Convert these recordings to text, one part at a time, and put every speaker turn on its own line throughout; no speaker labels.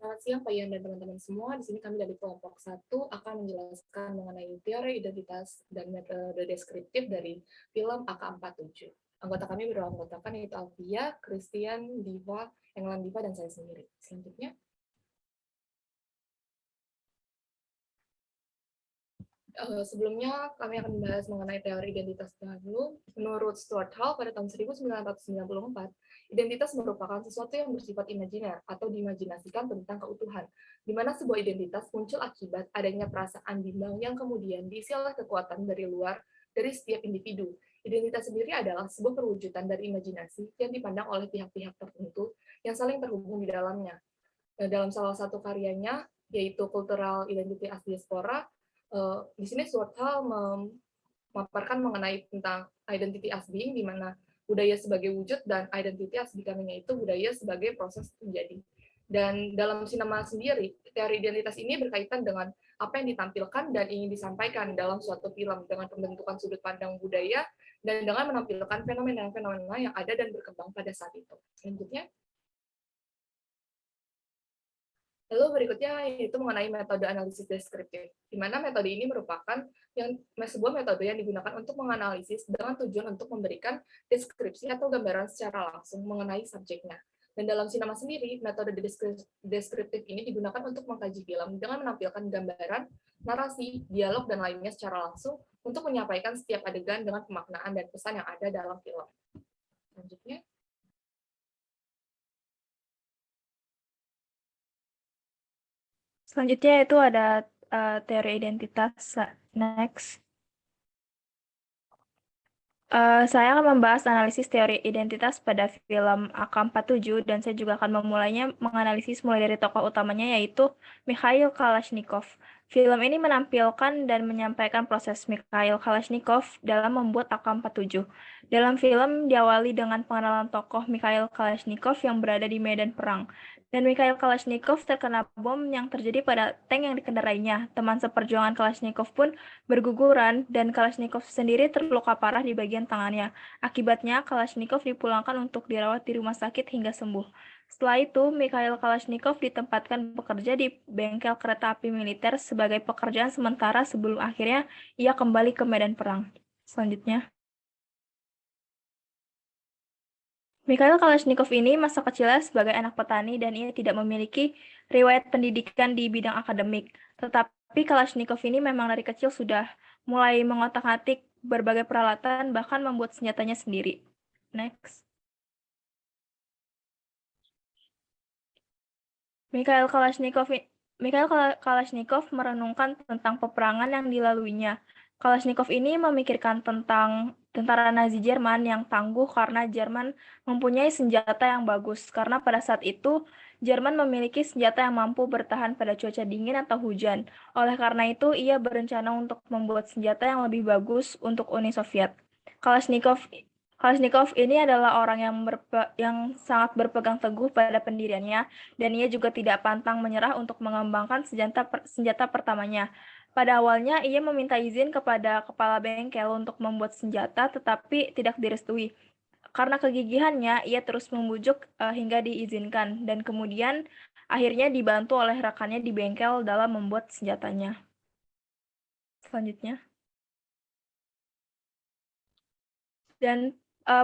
Selamat siang Pak Ian dan teman-teman semua. Di sini kami dari kelompok 1 akan menjelaskan mengenai teori identitas dan metode deskriptif dari film AK47. Anggota kami beranggotakan yaitu Alvia, Christian, Diva, England Diva, dan saya sendiri. Selanjutnya, sebelumnya kami akan membahas mengenai teori identitas dahulu. Menurut Stuart Hall pada tahun 1994, identitas merupakan sesuatu yang bersifat imajiner atau diimajinasikan tentang keutuhan, di mana sebuah identitas muncul akibat adanya perasaan bimbang yang kemudian diisi oleh kekuatan dari luar dari setiap individu. Identitas sendiri adalah sebuah perwujudan dari imajinasi yang dipandang oleh pihak-pihak tertentu yang saling terhubung di dalamnya. Dalam salah satu karyanya, yaitu Cultural Identity as Diaspora, di sini Stuart Hall memaparkan mengenai tentang identity as being, di mana budaya sebagai wujud dan identity as becoming, itu budaya sebagai proses menjadi. Dan dalam sinema sendiri, teori identitas ini berkaitan dengan apa yang ditampilkan dan ingin disampaikan dalam suatu film dengan pembentukan sudut pandang budaya dan dengan menampilkan fenomena-fenomena yang ada dan berkembang pada saat itu. Selanjutnya, lalu berikutnya yaitu mengenai metode analisis deskriptif, di mana metode ini merupakan sebuah metode yang digunakan untuk menganalisis dengan tujuan untuk memberikan deskripsi atau gambaran secara langsung mengenai subjeknya. Dan dalam sinema sendiri, metode deskriptif ini digunakan untuk mengkaji film dengan menampilkan gambaran, narasi, dialog, dan lainnya secara langsung untuk menyampaikan setiap adegan dengan pemaknaan dan pesan yang ada dalam film. Selanjutnya,
Selanjutnya itu ada teori identitas. Next. Saya akan membahas analisis teori identitas pada film AK47 dan saya juga akan memulainya menganalisis mulai dari tokoh utamanya yaitu Mikhail Kalashnikov. Film ini menampilkan dan menyampaikan proses Mikhail Kalashnikov dalam membuat AK47. Dalam film diawali dengan pengenalan tokoh Mikhail Kalashnikov yang berada di medan perang. Dan Mikhail Kalashnikov terkena bom yang terjadi pada tank yang dikendarainya. Teman seperjuangan Kalashnikov pun berguguran dan Kalashnikov sendiri terluka parah di bagian tangannya. Akibatnya, Kalashnikov dipulangkan untuk dirawat di rumah sakit hingga sembuh. Setelah itu, Mikhail Kalashnikov ditempatkan bekerja di bengkel kereta api militer sebagai pekerjaan sementara sebelum akhirnya ia kembali ke medan perang. Selanjutnya, Mikhail Kalashnikov ini masa kecilnya sebagai anak petani dan ia tidak memiliki riwayat pendidikan di bidang akademik. Tetapi Kalashnikov ini memang dari kecil sudah mulai mengotak-atik berbagai peralatan, bahkan membuat senjatanya sendiri. Next. Mikhail Kalashnikov merenungkan tentang peperangan yang dilaluinya. Kalashnikov ini memikirkan tentang tentara Nazi Jerman yang tangguh karena Jerman mempunyai senjata yang bagus. Karena pada saat itu, Jerman memiliki senjata yang mampu bertahan pada cuaca dingin atau hujan. Oleh karena itu, ia berencana untuk membuat senjata yang lebih bagus untuk Uni Soviet. Kalashnikov Kalashnikov ini adalah orang yang sangat berpegang teguh pada pendiriannya dan ia juga tidak pantang menyerah untuk mengembangkan senjata pertamanya. Pada awalnya, ia meminta izin kepada kepala bengkel untuk membuat senjata, tetapi tidak direstui. Karena kegigihannya, ia terus membujuk hingga diizinkan, dan kemudian akhirnya dibantu oleh rekannya di bengkel dalam membuat senjatanya. Selanjutnya. Dan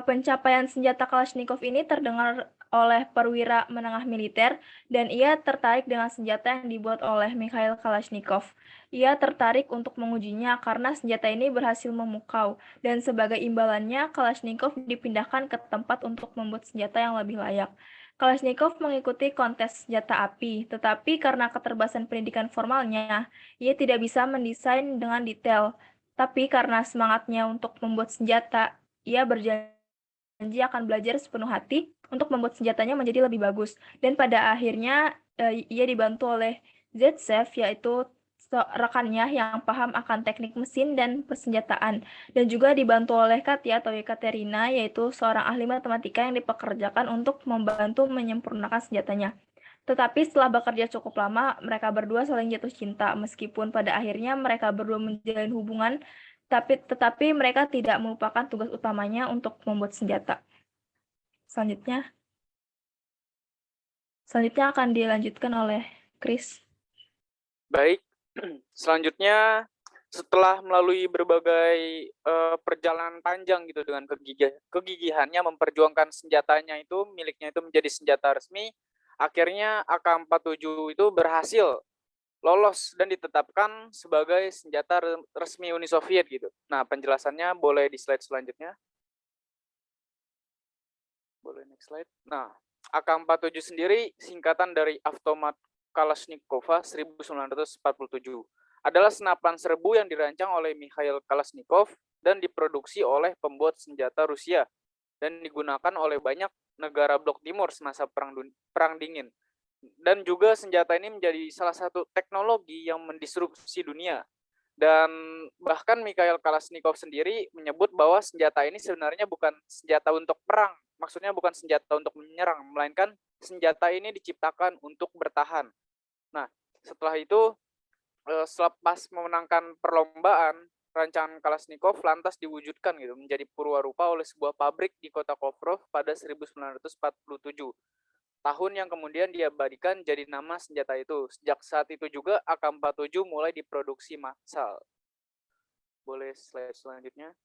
pencapaian senjata Kalashnikov ini terdengar oleh perwira menengah militer dan ia tertarik dengan senjata yang dibuat oleh Mikhail Kalashnikov. Ia tertarik untuk mengujinya karena senjata ini berhasil memukau dan sebagai imbalannya Kalashnikov dipindahkan ke tempat untuk membuat senjata yang lebih layak. Kalashnikov mengikuti kontes senjata api, tetapi karena keterbatasan pendidikan formalnya, ia tidak bisa mendesain dengan detail. Tapi karena semangatnya untuk membuat senjata, ia berjanji akan belajar sepenuh hati untuk membuat senjatanya menjadi lebih bagus. Dan pada akhirnya ia dibantu oleh Zetsev, yaitu rekannya yang paham akan teknik mesin dan persenjataan. Dan juga dibantu oleh Katya atau Ekaterina, yaitu seorang ahli matematika yang dipekerjakan untuk membantu menyempurnakan senjatanya. Tetapi setelah bekerja cukup lama, mereka berdua saling jatuh cinta, meskipun pada akhirnya mereka berdua menjalin hubungan tetapi mereka tidak melupakan tugas utamanya untuk membuat senjata. Selanjutnya, Selanjutnya akan dilanjutkan oleh Chris.
Baik, selanjutnya setelah melalui berbagai perjalanan panjang gitu dengan kegigihannya memperjuangkan senjatanya itu, miliknya itu menjadi senjata resmi, akhirnya AK-47 itu berhasil lolos dan ditetapkan sebagai senjata resmi Uni Soviet gitu. Nah, penjelasannya boleh di slide selanjutnya. Boleh next slide. Nah, AK-47 sendiri singkatan dari Automat Kalashnikova 1947. Adalah senapan serbu yang dirancang oleh Mikhail Kalashnikov dan diproduksi oleh pembuat senjata Rusia dan digunakan oleh banyak negara blok timur semasa Perang Dingin. Dan juga senjata ini menjadi salah satu teknologi yang mendisrupsi dunia. Dan bahkan Mikhail Kalashnikov sendiri menyebut bahwa senjata ini sebenarnya bukan senjata untuk perang, maksudnya bukan senjata untuk menyerang, melainkan senjata ini diciptakan untuk bertahan. Nah, setelah itu, selepas memenangkan perlombaan, rancangan Kalashnikov lantas diwujudkan gitu menjadi purwarupa oleh sebuah pabrik di kota Kovrov pada 1947. Tahun yang kemudian diabadikan jadi nama senjata itu. Sejak saat itu juga AK-47 mulai diproduksi massal. Boleh slide selanjutnya.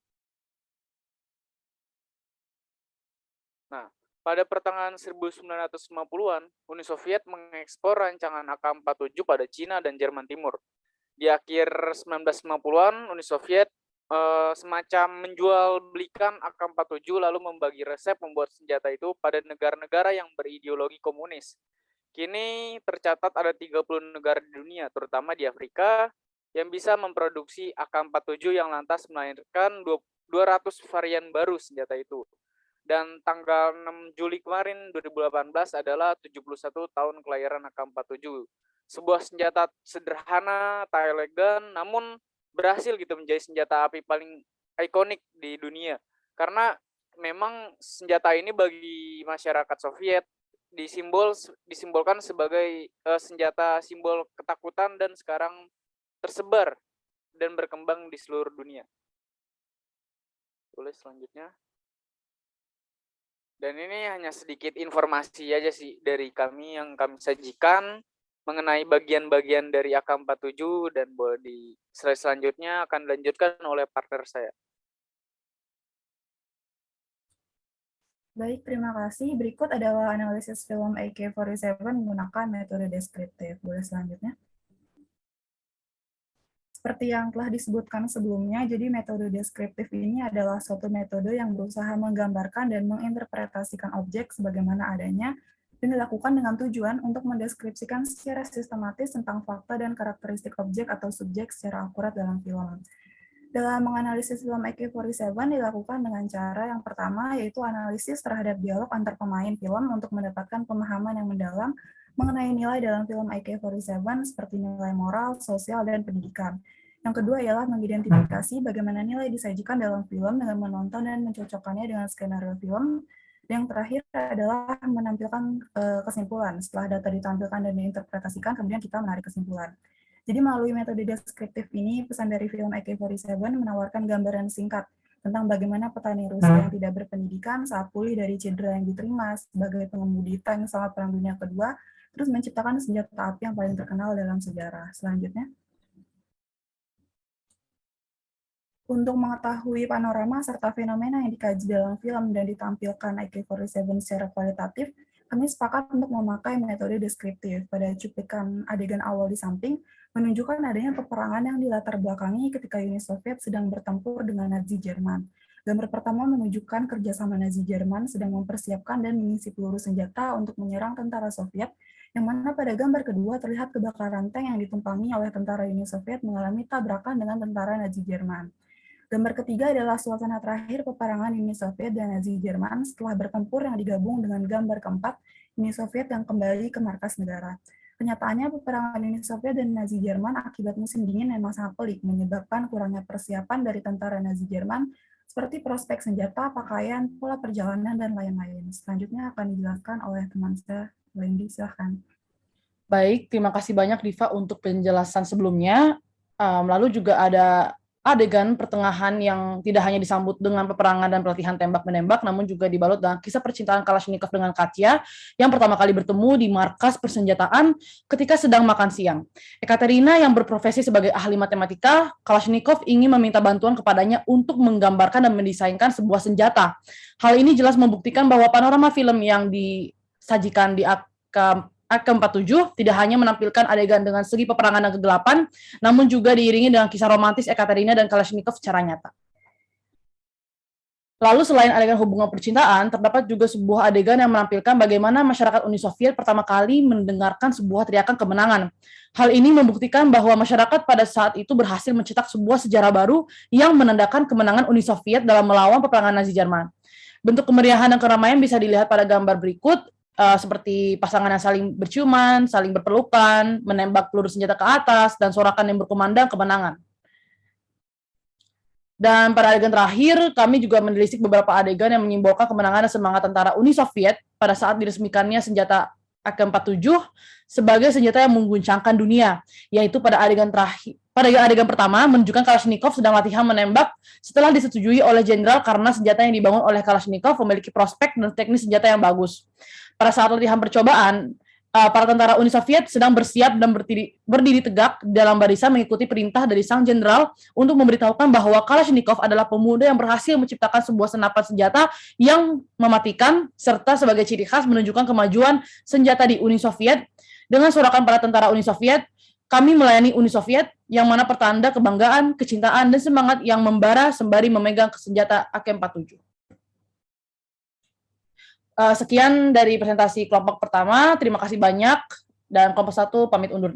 Nah, pada pertengahan 1950-an, Uni Soviet mengekspor rancangan AK-47 pada Cina dan Jerman Timur. Di akhir 1950-an, Uni Soviet semacam menjual belikan AK-47 lalu membagi resep membuat senjata itu pada negara-negara yang berideologi komunis. Kini tercatat ada 30 negara di dunia, terutama di Afrika, yang bisa memproduksi AK-47 yang lantas melahirkan 200 varian baru senjata itu. Dan tanggal 6 Juli kemarin 2018 adalah 71 tahun kelahiran AK-47. Sebuah senjata sederhana, tak elegan, namun berhasil gitu menjadi senjata api paling ikonik di dunia. Karena memang senjata ini bagi masyarakat Soviet disimbolkan sebagai senjata simbol ketakutan dan sekarang tersebar dan berkembang di seluruh dunia. Boleh selanjutnya. Dan ini hanya sedikit informasi aja sih dari kami yang kami sajikan mengenai bagian-bagian dari AK-47 dan boleh di slide selanjutnya akan dilanjutkan oleh partner saya.
Baik, terima kasih. Berikut adalah analisis film AK-47 menggunakan metode deskriptif. Boleh selanjutnya. Seperti yang telah disebutkan sebelumnya, jadi metode deskriptif ini adalah suatu metode yang berusaha menggambarkan dan menginterpretasikan objek sebagaimana adanya dan dilakukan dengan tujuan untuk mendeskripsikan secara sistematis tentang fakta dan karakteristik objek atau subjek secara akurat dalam film. Dalam menganalisis film AK-47 dilakukan dengan cara yang pertama, yaitu analisis terhadap dialog antar pemain film untuk mendapatkan pemahaman yang mendalam mengenai nilai dalam film AK-47 seperti nilai moral, sosial, dan pendidikan. Yang kedua ialah mengidentifikasi bagaimana nilai disajikan dalam film dengan menonton dan mencocokkannya dengan skenario film. Yang terakhir adalah menampilkan kesimpulan. Setelah data ditampilkan dan diinterpretasikan, kemudian kita menarik kesimpulan. Jadi melalui metode deskriptif ini, pesan dari film AK-47 menawarkan gambaran singkat tentang bagaimana petani Rusia yang tidak berpendidikan saat pulih dari cedera yang diterima sebagai pengemudi tank selama Perang Dunia Kedua, terus menciptakan senjata api yang paling terkenal dalam sejarah. Selanjutnya. Untuk mengetahui panorama serta fenomena yang dikaji dalam film dan ditampilkan AK-47 secara kualitatif, kami sepakat untuk memakai metode deskriptif. Pada cuplikan adegan awal di samping, menunjukkan adanya peperangan yang dilatar belakangi ketika Uni Soviet sedang bertempur dengan Nazi Jerman. Gambar pertama menunjukkan kerjasama Nazi Jerman sedang mempersiapkan dan mengisi peluru senjata untuk menyerang tentara Soviet, yang mana pada gambar kedua terlihat kebakaran tank yang ditumpangi oleh tentara Uni Soviet mengalami tabrakan dengan tentara Nazi Jerman. Gambar ketiga adalah suasana terakhir peperangan Uni Soviet dan Nazi Jerman setelah bertempur yang digabung dengan gambar keempat Uni Soviet yang kembali ke markas negara. Kenyataannya peperangan Uni Soviet dan Nazi Jerman akibat musim dingin memang sangat pelik, menyebabkan kurangnya persiapan dari tentara Nazi Jerman seperti prospek senjata, pakaian, pola perjalanan, dan lain-lain. Selanjutnya akan dijelaskan oleh teman saya, Wendy, silahkan.
Baik, terima kasih banyak Diva untuk penjelasan sebelumnya. Lalu juga ada adegan pertengahan yang tidak hanya disambut dengan peperangan dan pelatihan tembak-menembak, namun juga dibalut dengan kisah percintaan Kalashnikov dengan Katya yang pertama kali bertemu di markas persenjataan ketika sedang makan siang. Ekaterina yang berprofesi sebagai ahli matematika, Kalashnikov ingin meminta bantuan kepadanya untuk menggambarkan dan mendesainkan sebuah senjata. Hal ini jelas membuktikan bahwa panorama film yang disajikan di AK-47 tidak hanya menampilkan adegan dengan segi peperangan dan kegelapan, namun juga diiringi dengan kisah romantis Ekaterina dan Kalashnikov secara nyata. Lalu selain adegan hubungan percintaan, terdapat juga sebuah adegan yang menampilkan bagaimana masyarakat Uni Soviet pertama kali mendengarkan sebuah teriakan kemenangan. Hal ini membuktikan bahwa masyarakat pada saat itu berhasil mencetak sebuah sejarah baru yang menandakan kemenangan Uni Soviet dalam melawan peperangan Nazi Jerman. Bentuk kemeriahan dan keramaian bisa dilihat pada gambar berikut, seperti pasangan yang saling berciuman, saling berpelukan, menembak peluru senjata ke atas, dan sorakan yang berkumandang kemenangan. Dan pada adegan terakhir, kami juga menelisik beberapa adegan yang menyimbolkan kemenangan dan semangat tentara Uni Soviet pada saat diresmikannya senjata AK-47 sebagai senjata yang mengguncangkan dunia, yaitu pada adegan terakhir. Pada adegan pertama, menunjukkan Kalashnikov sedang latihan menembak setelah disetujui oleh jenderal karena senjata yang dibangun oleh Kalashnikov memiliki prospek dan teknis senjata yang bagus. Pada saat latihan percobaan, para tentara Uni Soviet sedang bersiap dan berdiri tegak dalam barisan mengikuti perintah dari sang jenderal untuk memberitahukan bahwa Kalashnikov adalah pemuda yang berhasil menciptakan sebuah senapan senjata yang mematikan, serta sebagai ciri khas menunjukkan kemajuan senjata di Uni Soviet. Dengan sorakan para tentara Uni Soviet, kami melayani Uni Soviet, yang mana pertanda kebanggaan, kecintaan, dan semangat yang membara sembari memegang senjata AK-47. Sekian dari presentasi kelompok pertama. Terima kasih banyak, dan kelompok 1 pamit undur.